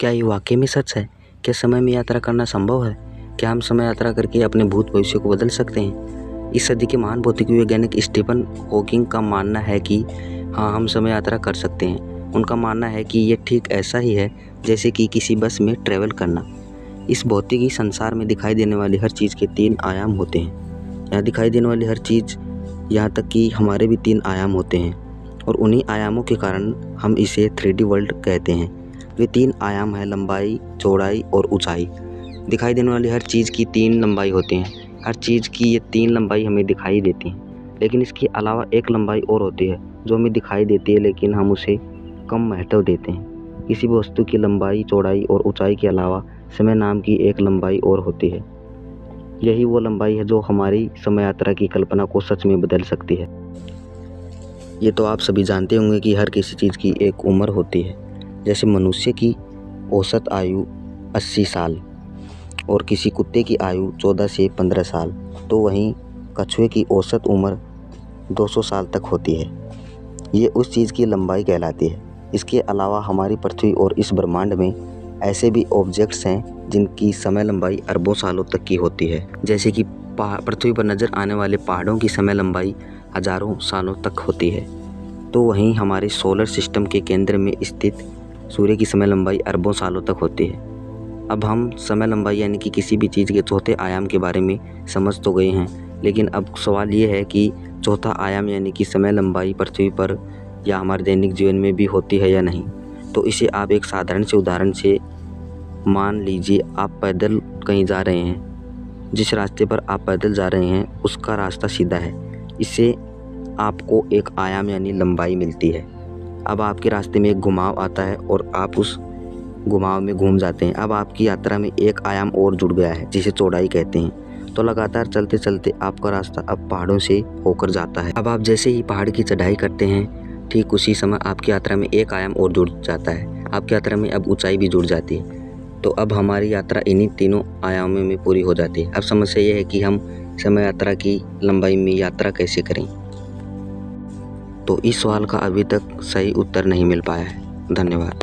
क्या ये वाकई में सच है? क्या समय में यात्रा करना संभव है? क्या हम समय यात्रा करके अपने भूत भविष्य को बदल सकते हैं? इस सदी के महान भौतिक वैज्ञानिक स्टीफन हॉकिंग का मानना है कि हाँ, हम समय यात्रा कर सकते हैं। उनका मानना है कि ये ठीक ऐसा ही है जैसे कि किसी बस में ट्रैवल करना। इस भौतिकी संसार में दिखाई देने वाली हर चीज़ के 3 आयाम होते हैं। यहाँ दिखाई देने वाली हर चीज़, यहाँ तक कि हमारे भी 3 आयाम होते हैं और उन्हीं आयामों के कारण हम इसे 3D वर्ल्ड कहते हैं। वे 3 आयाम हैं: लंबाई, चौड़ाई और ऊंचाई। दिखाई देने वाली हर चीज़ की 3 लंबाई होती हैं। हर चीज़ की ये 3 लंबाई हमें दिखाई देती हैं, लेकिन इसके अलावा एक लंबाई और होती है जो हमें दिखाई देती है लेकिन हम उसे कम महत्व देते हैं। किसी भी वस्तु की लंबाई, चौड़ाई और ऊंचाई के अलावा समय नाम की एक लंबाई और होती है। यही वो लंबाई है जो हमारी समय यात्रा की कल्पना को सच में बदल सकती है। ये तो आप सभी जानते होंगे कि हर किसी चीज़ की एक उम्र होती है। जैसे मनुष्य की औसत आयु 80 साल और किसी कुत्ते की आयु 14 से 15 साल, तो वहीं कछुए की औसत उम्र 200 साल तक होती है। ये उस चीज़ की लंबाई कहलाती है। इसके अलावा हमारी पृथ्वी और इस ब्रह्मांड में ऐसे भी ऑब्जेक्ट्स हैं जिनकी समय लंबाई अरबों सालों तक की होती है। जैसे कि पृथ्वी पर नज़र आने वाले पहाड़ों की समय लंबाई हज़ारों सालों तक होती है। तो वहीं हमारे सोलर सिस्टम के केंद्र में स्थित सूर्य की समय लंबाई अरबों सालों तक होती है। अब हम समय लंबाई यानी कि किसी भी चीज़ के चौथे आयाम के बारे में समझ तो गए हैं, लेकिन अब सवाल ये है कि चौथा आयाम यानी कि समय लंबाई पृथ्वी पर या हमारे दैनिक जीवन में भी होती है या नहीं। तो इसे आप एक साधारण से उदाहरण से मान लीजिए, आप पैदल कहीं जा रहे हैं। जिस रास्ते पर आप पैदल जा रहे हैं उसका रास्ता सीधा है। इससे आपको एक आयाम यानी लंबाई मिलती है। अब आपके रास्ते में एक घुमाव आता है और आप उस घुमाव में घूम जाते हैं। अब आपकी यात्रा में एक आयाम और जुड़ गया है जिसे चौड़ाई कहते हैं। तो लगातार चलते चलते आपका रास्ता अब पहाड़ों से होकर जाता है। अब आप जैसे ही पहाड़ की चढ़ाई करते हैं, ठीक उसी समय आपकी यात्रा में एक आयाम और जुड़ जाता है। आपकी यात्रा में अब ऊंचाई भी जुड़ जाती है। तो अब हमारी यात्रा इन्हीं तीनों आयामों में पूरी हो जाती है। अब समस्या ये है कि हम समय यात्रा की लंबाई में यात्रा कैसे करें। तो इस सवाल का अभी तक सही उत्तर नहीं मिल पाया है। धन्यवाद।